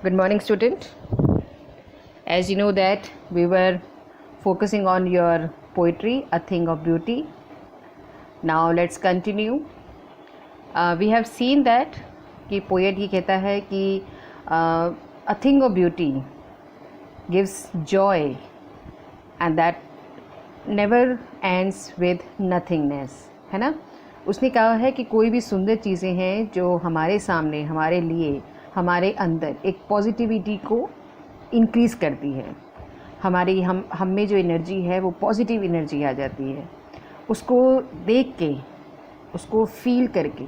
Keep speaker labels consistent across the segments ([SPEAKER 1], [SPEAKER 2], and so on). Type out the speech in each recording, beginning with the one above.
[SPEAKER 1] Good morning, student. As you know that we were focusing on your poetry, A Thing of Beauty. Now let's continue. We have seen that कि poet ये कहता है कि a thing of beauty gives joy and that never ends with nothingness, है ना. उसने कहा है कि कोई भी सुंदर चीज़ें हैं जो हमारे सामने, हमारे लिए, हमारे अंदर एक पॉजिटिविटी को इंक्रीज़ करती है. हमारी हम में जो एनर्जी है वो पॉजिटिव एनर्जी आ जाती है. उसको देख के, उसको फील करके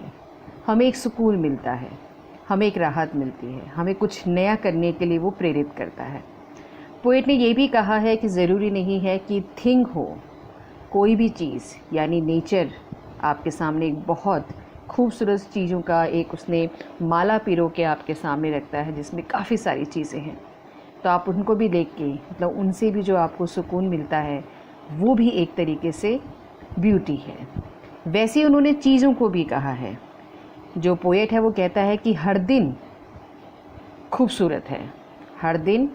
[SPEAKER 1] हमें एक सुकून मिलता है, हमें एक राहत मिलती है, हमें कुछ नया करने के लिए वो प्रेरित करता है. पोएट ने ये भी कहा है कि ज़रूरी नहीं है कि थिंग हो, कोई भी चीज़ यानी नेचर आपके सामने एक बहुत खूबसूरत चीज़ों का एक उसने माला पिरो के आपके सामने रखता है जिसमें काफ़ी सारी चीज़ें हैं. तो आप उनको भी देख के मतलब उनसे भी जो आपको सुकून मिलता है वो भी एक तरीके से ब्यूटी है. वैसे ही उन्होंने चीज़ों को भी कहा है. जो पोएट है वो कहता है कि हर दिन खूबसूरत है, हर दिन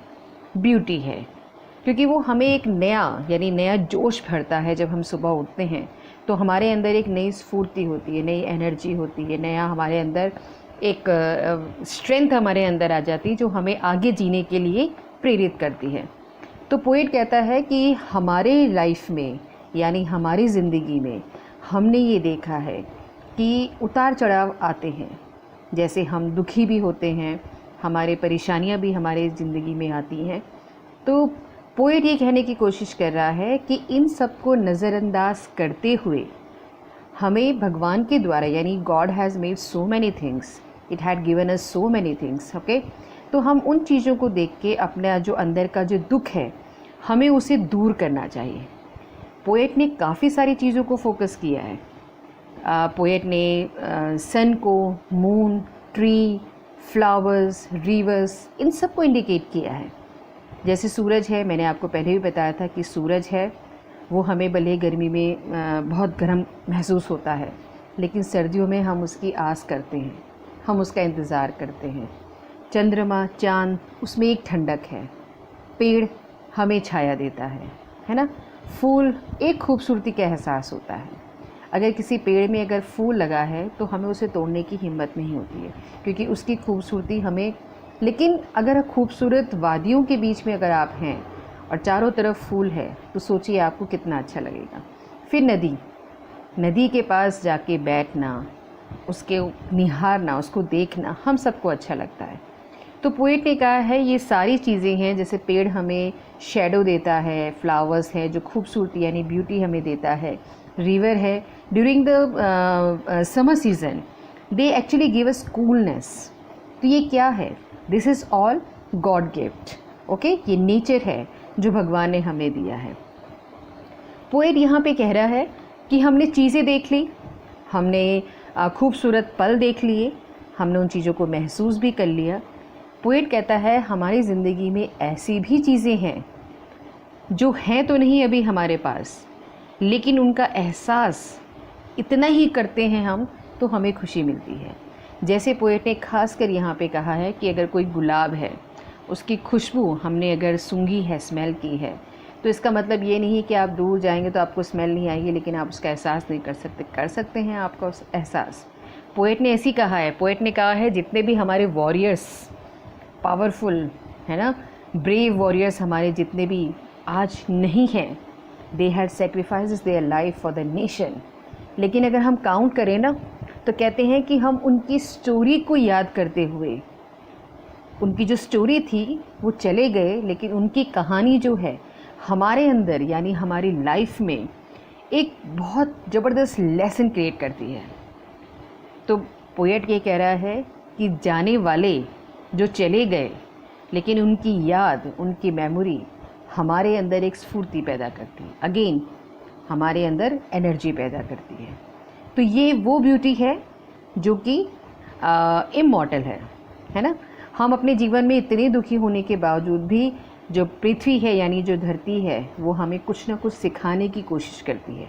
[SPEAKER 1] ब्यूटी है, क्योंकि वो हमें एक नया यानी नया जोश भरता है. जब हम सुबह उठते हैं तो हमारे अंदर एक नई स्फूर्ति होती है, नई एनर्जी होती है, नया हमारे अंदर एक स्ट्रेंथ हमारे अंदर आ जाती है जो हमें आगे जीने के लिए प्रेरित करती है. तो पोएट कहता है कि हमारे लाइफ में यानी हमारी ज़िंदगी में हमने ये देखा है कि उतार चढ़ाव आते हैं. जैसे हम दुखी भी होते हैं, हमारे परेशानियां भी हमारे ज़िंदगी में आती हैं. तो पोएट ये कहने की कोशिश कर रहा है कि इन सब को नज़रअंदाज करते हुए हमें भगवान के द्वारा यानी God has made so many things, it had given us so many things. Okay, तो हम उन चीज़ों को देख के अपना जो अंदर का जो दुख है हमें उसे दूर करना चाहिए. पोएट ने काफ़ी सारी चीज़ों को फोकस किया है. पोएट ने सन को, मून, ट्री, फ्लावर्स, रिवर्स, इन सब को इंडिकेट किया है. जैसे सूरज है, मैंने आपको पहले भी बताया था कि सूरज है वो हमें भले गर्मी में बहुत गर्म महसूस होता है, लेकिन सर्दियों में हम उसकी आस करते हैं, हम उसका इंतज़ार करते हैं. चंद्रमा, चाँद, उसमें एक ठंडक है. पेड़ हमें छाया देता है ना. फूल एक खूबसूरती का एहसास होता है. अगर किसी पेड़ में अगर फूल लगा है तो हमें उसे तोड़ने की हिम्मत नहीं होती है क्योंकि उसकी खूबसूरती हमें. लेकिन अगर खूबसूरत वादियों के बीच में अगर आप हैं और चारों तरफ फूल है तो सोचिए आपको कितना अच्छा लगेगा. फिर नदी के पास जाके बैठना, उसके निहारना, उसको देखना हम सबको अच्छा लगता है. तो पोएट ने कहा है ये सारी चीज़ें हैं. जैसे पेड़ हमें शेडो देता है, फ्लावर्स है जो खूबसूरती यानी ब्यूटी हमें देता है, रिवर है during the summer season they actually give us coolness. तो ये क्या है? This is all God gift. Okay, ये नेचर है जो भगवान ने हमें दिया है. पोएट यहाँ पे कह रहा है कि हमने चीज़ें देख ली, हमने खूबसूरत पल देख लिए, हमने उन चीज़ों को महसूस भी कर लिया. पोएट कहता है हमारी ज़िंदगी में ऐसी भी चीज़ें हैं जो हैं तो नहीं अभी हमारे पास, लेकिन उनका एहसास इतना ही करते हैं हम तो हमें खुशी मिलती है. जैसे पोएट ने ख़ास कर यहाँ पे कहा है कि अगर कोई गुलाब है, उसकी खुशबू हमने अगर सूंघी है, स्मेल की है, तो इसका मतलब ये नहीं कि आप दूर जाएंगे तो आपको स्मेल नहीं आएगी, लेकिन आप उसका एहसास नहीं कर सकते हैं आपका एहसास. पोएट ने ऐसी कहा है. पोएट ने कहा है जितने भी हमारे वॉरियर्स पावरफुल है ना, ब्रेव वॉरियर्स हमारे जितने भी आज नहीं हैं, they had sacrifices their life for the nation. लेकिन अगर हम काउंट करें ना तो कहते हैं कि हम उनकी स्टोरी को याद करते हुए, उनकी जो स्टोरी थी वो चले गए, लेकिन उनकी कहानी जो है हमारे अंदर यानी हमारी लाइफ में एक बहुत ज़बरदस्त लेसन क्रिएट करती है. तो पोएट ये कह रहा है कि जाने वाले जो चले गए, लेकिन उनकी याद, उनकी मेमोरी हमारे अंदर एक स्फूर्ति पैदा करती है, अगेन हमारे अंदर एनर्जी पैदा करती है. तो ये वो ब्यूटी है जो कि इमॉर्टल है ना. हम अपने जीवन में इतने दुखी होने के बावजूद भी जो पृथ्वी है यानी जो धरती है वो हमें कुछ ना कुछ सिखाने की कोशिश करती है,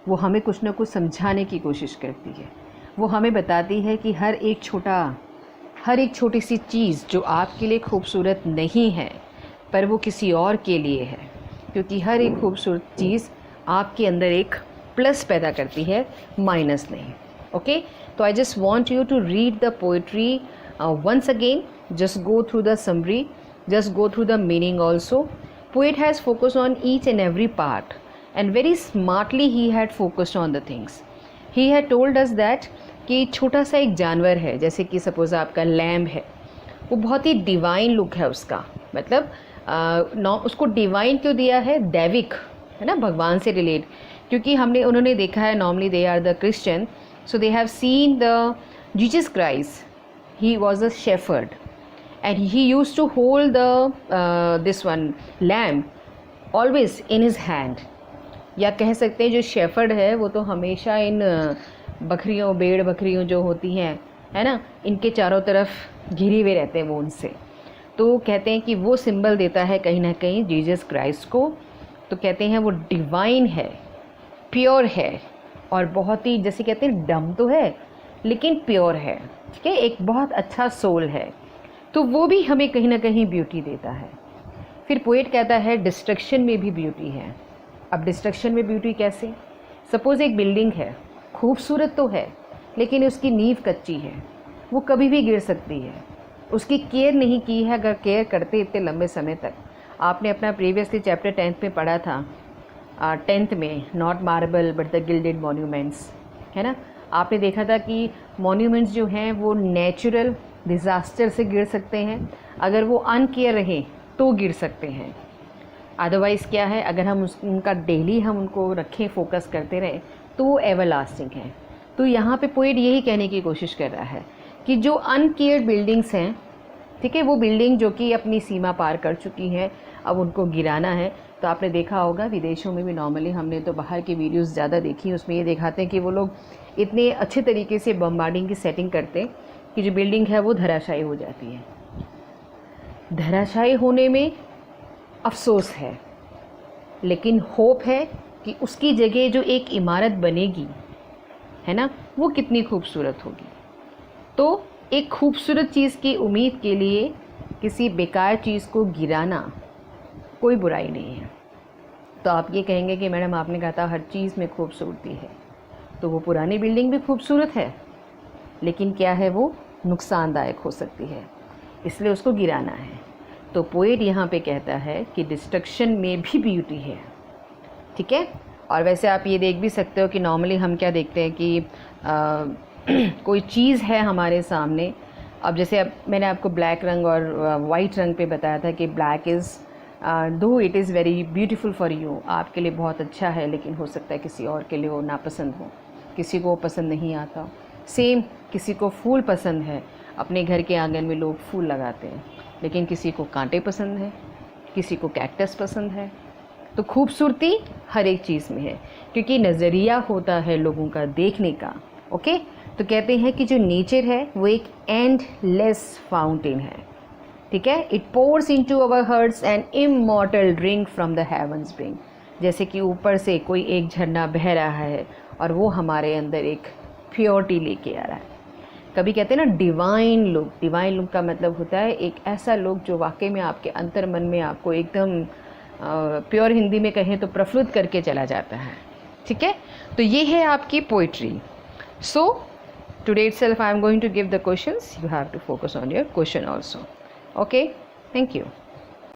[SPEAKER 1] वो हमें कुछ ना कुछ समझाने की कोशिश करती है. वो हमें बताती है कि हर एक छोटा हर एक छोटी सी चीज़ जो आपके लिए खूबसूरत नहीं है पर वो किसी और के लिए है, क्योंकि हर एक खूबसूरत चीज़ आपके अंदर एक प्लस पैदा करती है, माइनस नहीं। ओके, तो I just want you to read the poetry once again. Just go through the summary, just go through the meaning also. Poet has focused on each and every part, and very smartly he had focused on the things. He had told us that कि छोटा सा एक जानवर है, जैसे कि suppose आपका lamb है, वो बहुत ही डिवाइन लुक है उसका, मतलब उसको डिवाइन क्यों दिया है, दैविक है ना, भगवान से रिलेट, क्योंकि उन्होंने देखा है normally they are the Christian, so they have seen the Jesus Christ. He was a shepherd and he used to hold the this one lamb always in his hand. या कह सकते हैं जो शेफर्ड है वो तो हमेशा इन बकरियों, भेड़ बकरियों जो होती हैं, है ना, इनके चारों तरफ घिरे हुए रहते हैं वो उनसे. तो कहते हैं कि वो सिंबल देता है कहीं ना कहीं जीसस क्राइस्ट को. तो कहते हैं वो डिवाइन है, प्योर है, और बहुत ही, जैसे कहते हैं डम तो है लेकिन प्योर है, ठीक है, एक बहुत अच्छा सोल है. तो वो भी हमें कहीं ना कहीं ब्यूटी देता है. फिर पोएट कहता है डिस्ट्रक्शन में भी ब्यूटी है. अब डिस्ट्रक्शन में ब्यूटी कैसे? सपोज़ एक बिल्डिंग है, खूबसूरत तो है लेकिन उसकी नींव कच्ची है, वो कभी भी गिर सकती है. उसकी केयर नहीं की है. अगर केयर करते इतने लंबे समय तक, आपने अपना प्रीवियसली चैप्टर 10th में पढ़ा था, 10th में, not marble but the gilded monuments, है ना. आपने देखा था कि मॉन्यूमेंट्स जो हैं वो नेचुरल डिज़ास्टर से गिर सकते हैं, अगर वो अनकेयर रहें तो गिर सकते हैं. अदरवाइज़ क्या है, अगर हम उनका डेली हम उनको रखें, फोकस करते रहें, तो वो एवरलास्टिंग है. तो यहाँ पे पोएट यही कहने की कोशिश कर रहा है कि जो अनकेयर्ड बिल्डिंग्स हैं, ठीक है, वो बिल्डिंग जो कि अपनी सीमा पार कर चुकी हैं, अब उनको गिराना है. तो आपने देखा होगा विदेशों में भी, नॉर्मली हमने तो बाहर की वीडियोस ज़्यादा देखी, उसमें ये दिखाते हैं कि वो लोग इतने अच्छे तरीके से बम्बार्डिंग की सेटिंग करते हैं कि जो बिल्डिंग है वो धराशायी हो जाती है. धराशायी होने में अफसोस है, लेकिन होप है कि उसकी जगह जो एक इमारत बनेगी, है ना, वो कितनी खूबसूरत होगी. तो एक खूबसूरत चीज़ की उम्मीद के लिए किसी बेकार चीज़ को गिराना कोई बुराई नहीं है. तो आप ये कहेंगे कि मैडम आपने कहा था हर चीज़ में खूबसूरती है, तो वो पुरानी बिल्डिंग भी खूबसूरत है, लेकिन क्या है, वो नुकसानदायक हो सकती है, इसलिए उसको गिराना है. तो पोएट यहाँ पे कहता है कि डिस्ट्रक्शन में भी ब्यूटी है, ठीक है. और वैसे आप ये देख भी सकते हो कि नॉर्मली हम क्या देखते हैं कि कोई चीज़ है हमारे सामने. अब जैसे अब मैंने आपको ब्लैक रंग और वाइट रंग पे बताया था कि ब्लैक इज़ दो it is very beautiful for you, आपके लिए बहुत अच्छा है, लेकिन हो सकता है किसी और के लिए वो नापसंद हो, किसी को पसंद नहीं आता. सेम, किसी को फूल पसंद है, अपने घर के आंगन में लोग फूल लगाते हैं, लेकिन किसी को कांटे पसंद है, किसी को कैक्टस पसंद है. तो खूबसूरती हर एक चीज़ में है, क्योंकि नज़रिया होता है लोगों का देखने का. ओके, तो कहते हैं कि जो नेचर है वो एक एंडलेस फाउंटेन है, ठीक है. It pours into our hearts an immortal drink from the heavens bring. जैसे कि ऊपर से कोई एक झरना बह रहा है और वो हमारे अंदर एक प्योरिटी लेके आ रहा है. कभी कहते हैं ना डिवाइन लुक. डिवाइन लुक का मतलब होता है एक ऐसा लुक जो वाकई में आपके अंतर मन में आपको एकदम प्योर हिंदी में कहें तो प्रफुल्लित करके चला जाता है, ठीक है. तो ये है आपकी poetry. So today itself I am going to give the questions. You have to focus on your question also. Okay, thank you.